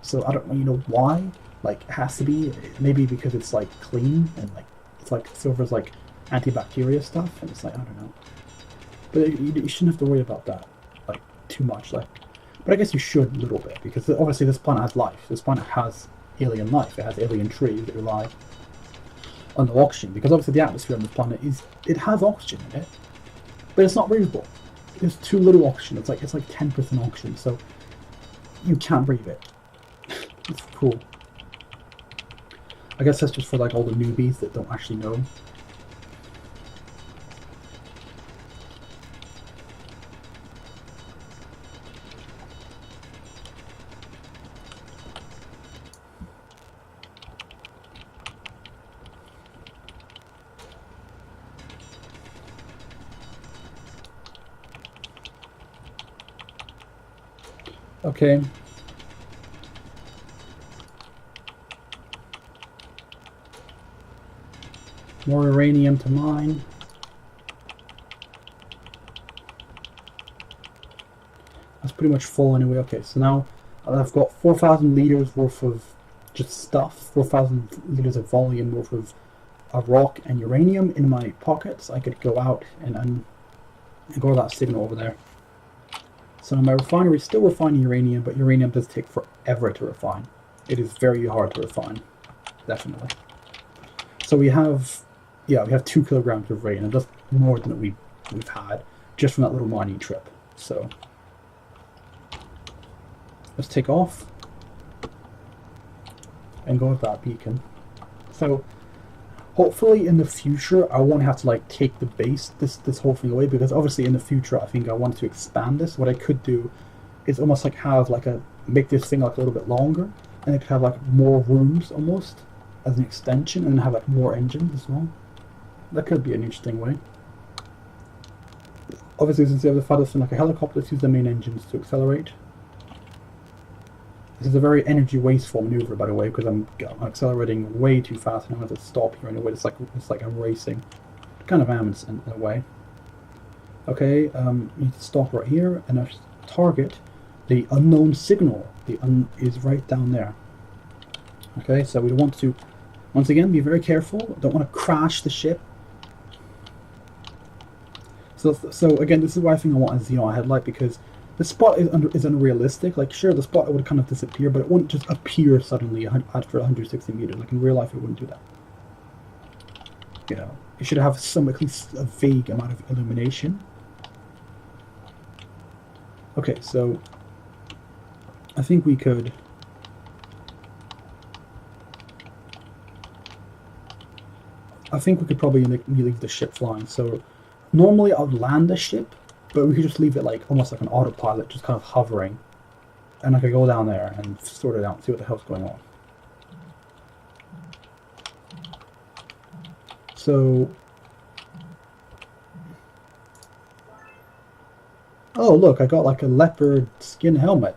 S1: So I don't really know why. Like, it has to be, maybe because it's like clean and like it's like silver's like antibacterial stuff, and it's like, I don't know. But you shouldn't have to worry about that like too much. Like, but I guess you should a little bit, because obviously this planet has life. This planet has alien life. It has alien trees that rely on the oxygen, because obviously the atmosphere on this planet has oxygen in it, but it's not breathable. There's too little oxygen. It's like 10% oxygen, so you can't breathe it. It's cool. I guess that's just for like all the newbies that don't actually know. Okay. More uranium to mine. That's pretty much full anyway. Okay, so now I've got 4,000 liters worth of just stuff, 4,000 liters of volume worth of rock and uranium in my pockets. I could go out and go to that signal over there. So my refinery is still refining uranium, but uranium does take forever to refine. It is very hard to refine, definitely. So we have 2 kilograms of uranium. That's more than we've had just from that little mining trip. So let's take off and go with that beacon. So hopefully in the future I won't have to like take the base, this whole thing away, because obviously in the future I think I want to expand this. What I could do is almost like have like make this thing like a little bit longer, and it could have like more rooms almost as an extension, and have like more engines as well. That could be an interesting way. Obviously, since you have the farthest thing like a helicopter, let's use the main engines to accelerate. This is a very energy wasteful maneuver, by the way, because I'm accelerating way too fast, and I have to stop here in a way. It's like I'm racing. Kind of am in a way. Okay, you need to stop right here, and our target, the unknown signal, is right down there. Okay, so we want to, once again, be very careful. Don't want to crash the ship. So again, this is why I think I want a xenon headlight, because the spot is unrealistic. Like, sure, the spot would kind of disappear, but it wouldn't just appear suddenly after 160 meters. Like in real life, it wouldn't do that. You know, it should have at least a vague amount of illumination. Okay, so I think we could. I think we could probably leave the ship flying. So normally I would land the ship, but we could just leave it like almost like an autopilot, just kind of hovering, and I could go down there and sort it out and see what the hell's going on. So, oh look, I got like a leopard skin helmet.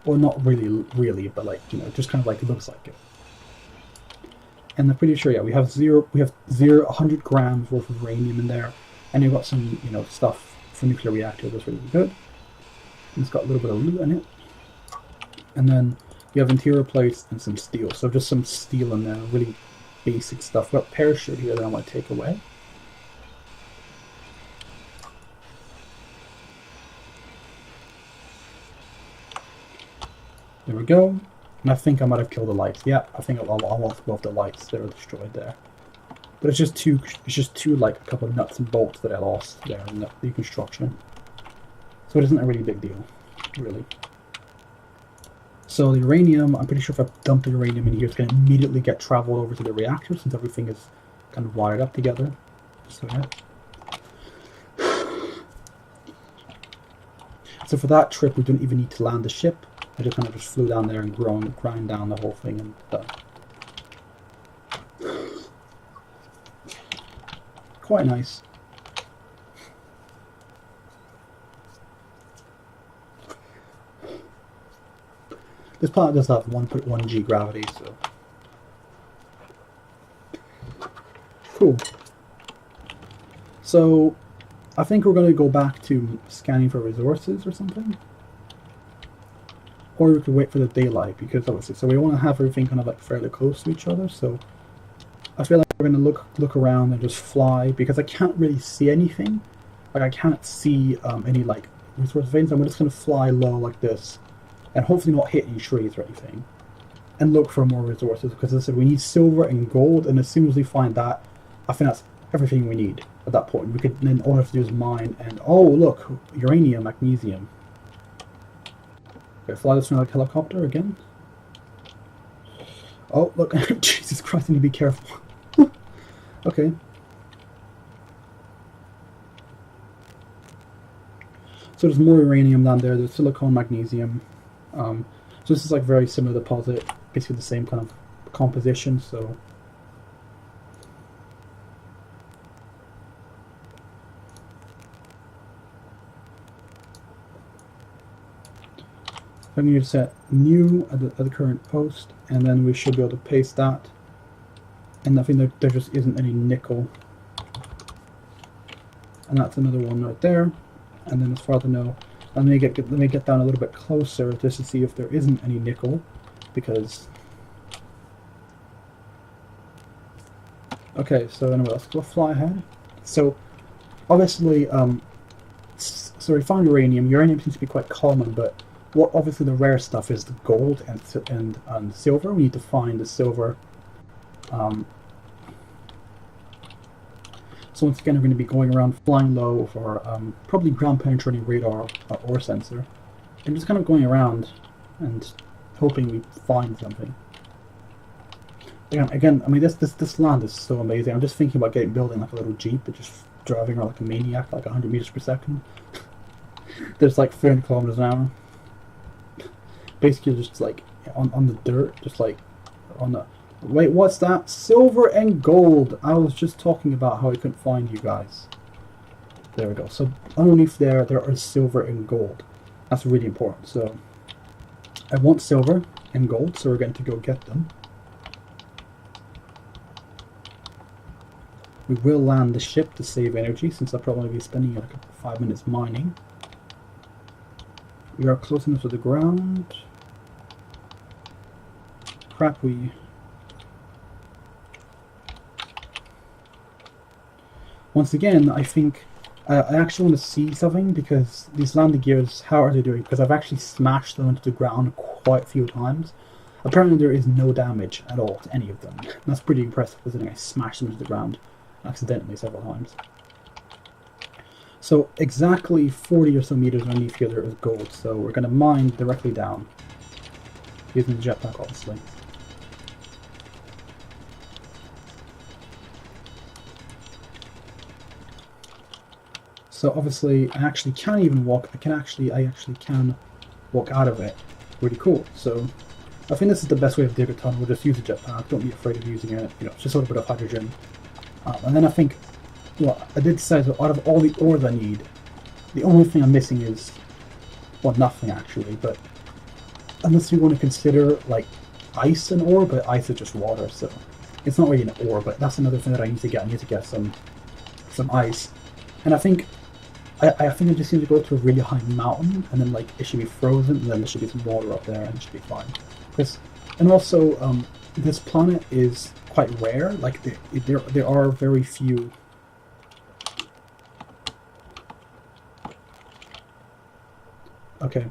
S1: Well, not really, but like, you know, just kind of like it looks like it. And I'm pretty sure, yeah, we have 100 grams worth of uranium in there, and you've got some, you know, stuff for nuclear reactor. That's really good. And it's got a little bit of loot in it. And then you have interior plates and some steel. So just some steel in there, really basic stuff. We've got parachute here that I want to take away. There we go. And I think I might have killed the lights. Yeah, I think I'll go off the lights that are destroyed there. But it's just too like a couple of nuts and bolts that I lost there in the reconstruction. So it isn't a really big deal, really. So the uranium, I'm pretty sure if I dump the uranium in here, it's going to immediately get traveled over to the reactor since everything is kind of wired up together. So yeah. So for that trip, we didn't even need to land the ship. I just kind of just flew down there and grind down the whole thing and done. Quite nice. This planet does have 1.1 G gravity, so cool. So I think we're going to go back to scanning for resources or something, or we could wait for the daylight because obviously, so we want to have everything kind of like fairly close to each other. So I feel like we're going to look around and just fly because I can't really see anything. Like I can't see any like resource veins. I'm just going to fly low like this. And hopefully not hit any trees or anything, and look for more resources, because as I said, we need silver and gold, and as soon as we find that, I think that's everything we need at that point. We could then all we have to do is mine, and oh look, uranium, magnesium. Okay, fly this from like a helicopter again. Oh look, Jesus Christ, I need to be careful. Okay. So there's more uranium down there, there's silicon, magnesium. So this is like very similar deposit, basically the same kind of composition. So I'm going to set new at the current post, and then we should be able to paste that. And I think there just isn't any nickel, and that's another one right there. And then as far as I know, let me get down a little bit closer just to see if there isn't any nickel, because okay, so anyway, let's go fly ahead. So obviously so we found uranium. Uranium seems to be quite common, but what obviously the rare stuff is the gold and silver. We need to find the silver. So once again, we're going to be going around flying low for probably ground penetrating radar or sensor, and just kind of going around and hoping we find something. Again, I mean this land is so amazing. I'm just thinking about building like a little jeep and just driving around like a maniac, like 100 meters per second. There's like 300 kilometers an hour. Basically, just like on the dirt, just like on the. Wait, what's that? Silver and gold! I was just talking about how I couldn't find you guys. There we go. So underneath there are silver and gold. That's really important. So I want silver and gold, so we're going to go get them. We will land the ship to save energy, since I'll probably be spending like 5 minutes mining. We are close enough to the ground. Crap, Once again, I think I actually want to see something, because these landing gears, how are they doing? Because I've actually smashed them into the ground quite a few times. Apparently there is no damage at all to any of them. That's pretty impressive, considering I smashed them into the ground accidentally several times. So exactly 40 or so meters underneath here there is gold, so we're going to mine directly down. Using the jetpack, obviously. So obviously, I actually can even walk. I actually can walk out of it. Really cool. So I think this is the best way to dig a tunnel. We'll just use a jetpack. Don't be afraid of using it. You know, it's just a little bit of hydrogen. And then I think, well, I did decide that out of all the ores I need, the only thing I'm missing is, well, nothing actually. But unless you want to consider like ice an ore, but ice is just water, so it's not really an ore. But that's another thing that I need to get. I need to get some ice, and I think I just need to go to a really high mountain, and then like it should be frozen, and then there should be some water up there, and it should be fine. And also, this planet is quite rare. Like there are very few. Okay,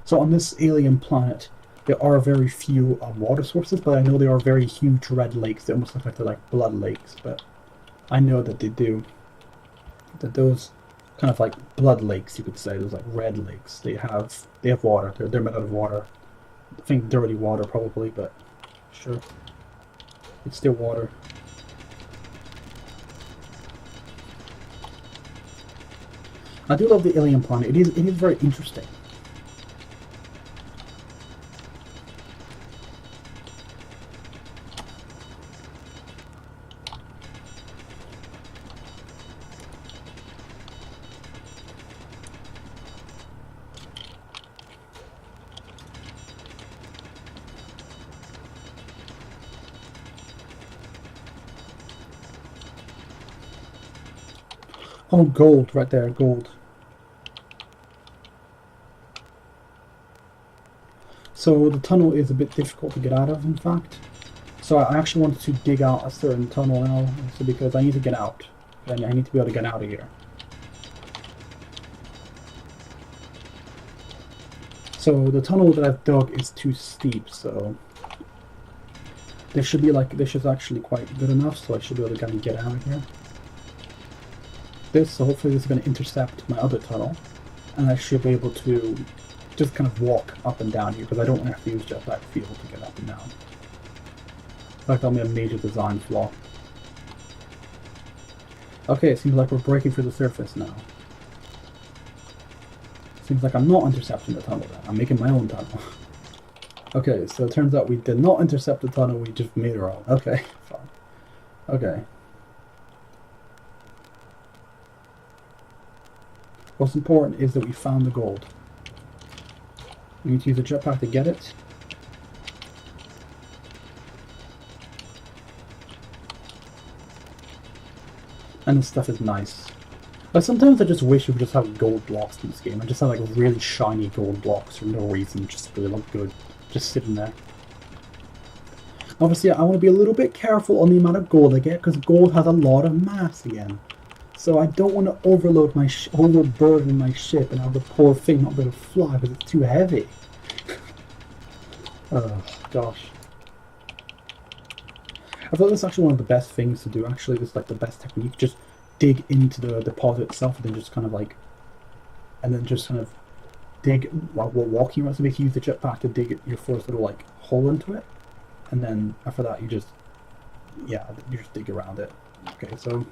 S1: so on this alien planet, there are very few water sources, but I know there are very huge red lakes. They almost look like they're like blood lakes, but I know that they do. That those kind of like blood lakes, you could say. Those like red lakes. They have water. They're made out of water. I think dirty water probably, but sure, it's still water. I do love the alien planet. It is very interesting. Oh, gold right there, gold. So the tunnel is a bit difficult to get out of, in fact. So I actually wanted to dig out a certain tunnel now, so because I need to get out. And I need to be able to get out of here. So the tunnel that I've dug is too steep, so this should be like, this is actually quite good enough, so I should be able to kind of get out of here. So hopefully this is going to intercept my other tunnel, and I should be able to just kind of walk up and down here, because I don't have to use jetpack field to get up and down. Like, that'll be a major design flaw. Okay, it seems like we're breaking through the surface now. Seems like I'm not intercepting the tunnel then. I'm making my own tunnel. Okay, so it turns out we did not intercept the tunnel, we just made our own. Okay, fine. Okay. What's important is that we found the gold. We need to use a jetpack to get it. And this stuff is nice. Like, sometimes I just wish we would just have gold blocks in this game. I just have like really shiny gold blocks for no reason, just really look good. Just sitting there. Obviously, I want to be a little bit careful on the amount of gold I get, because gold has a lot of mass again. So I don't want to overload my overburden my ship and have the poor thing not be able to fly because it's too heavy. Oh gosh. I thought this is actually one of the best things to do. Actually, this is like the best technique. Just dig into the deposit itself, and then just kind of like, and then just kind of dig while walking around. So basically, use the jetpack to dig your first little like hole into it, and then after that, you just dig around it. Okay, so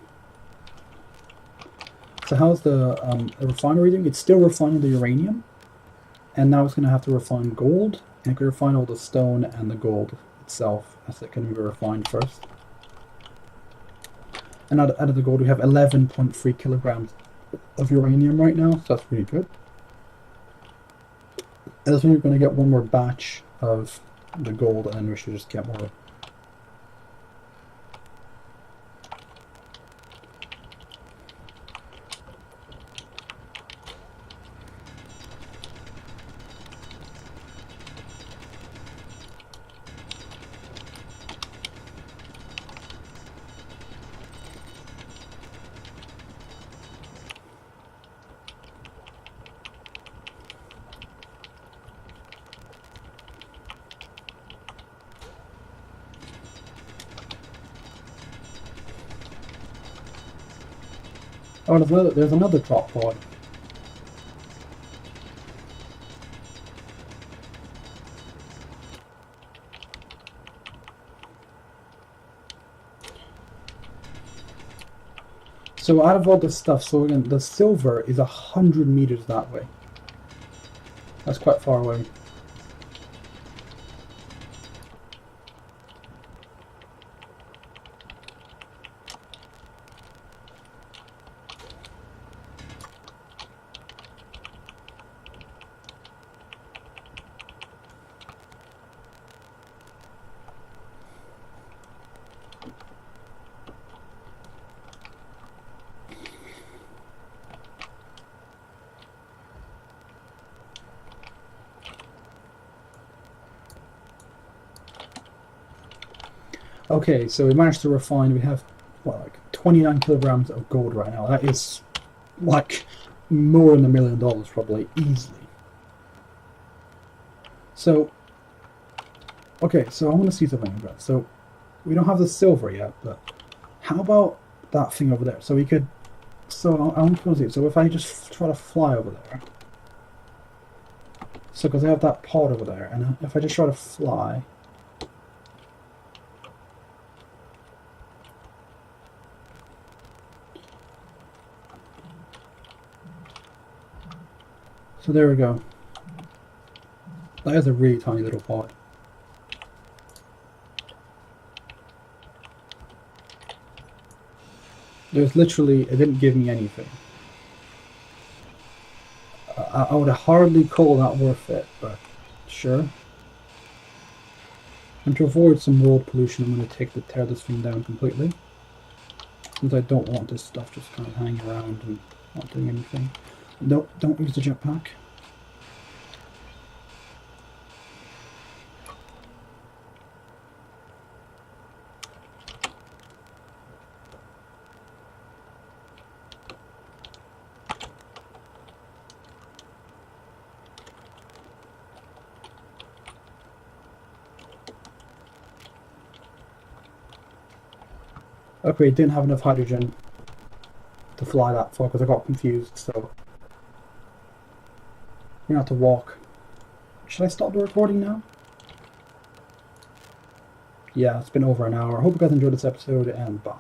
S1: how's the refinery doing? It's still refining the uranium, and now it's going to have to refine gold, and it can refine all the stone and the gold itself, as it can be refined first. And out of the gold, we have 11.3 kilograms of uranium right now, so that's really good. And that's when we're going to get one more batch of the gold, and then we should just get more. Oh, there's another drop pod. So out of all this stuff, so again, the silver is 100 meters that way. That's quite far away. Okay, so we managed to refine, we have, what, like 29 kilograms of gold right now. That is, like, more than $1 million, probably, easily. So, okay, so I want to see something about that. So, we don't have the silver yet, but how about that thing over there? So we could So I'm confused. So if I just try to fly over there, so because I have that pod over there, and if I just try to fly, so there we go. That is a really tiny little pod. There's literally, it didn't give me anything. I would hardly call that worth it, but sure. And to avoid some road pollution, I'm going to tear this thing down completely. Since I don't want this stuff just kind of hanging around and not doing anything. No, don't use the jetpack. Okay, didn't have enough hydrogen to fly that far because I got confused, so I'm gonna have to walk. Should I stop the recording now? Yeah, it's been over an hour. I hope you guys enjoyed this episode, and bye.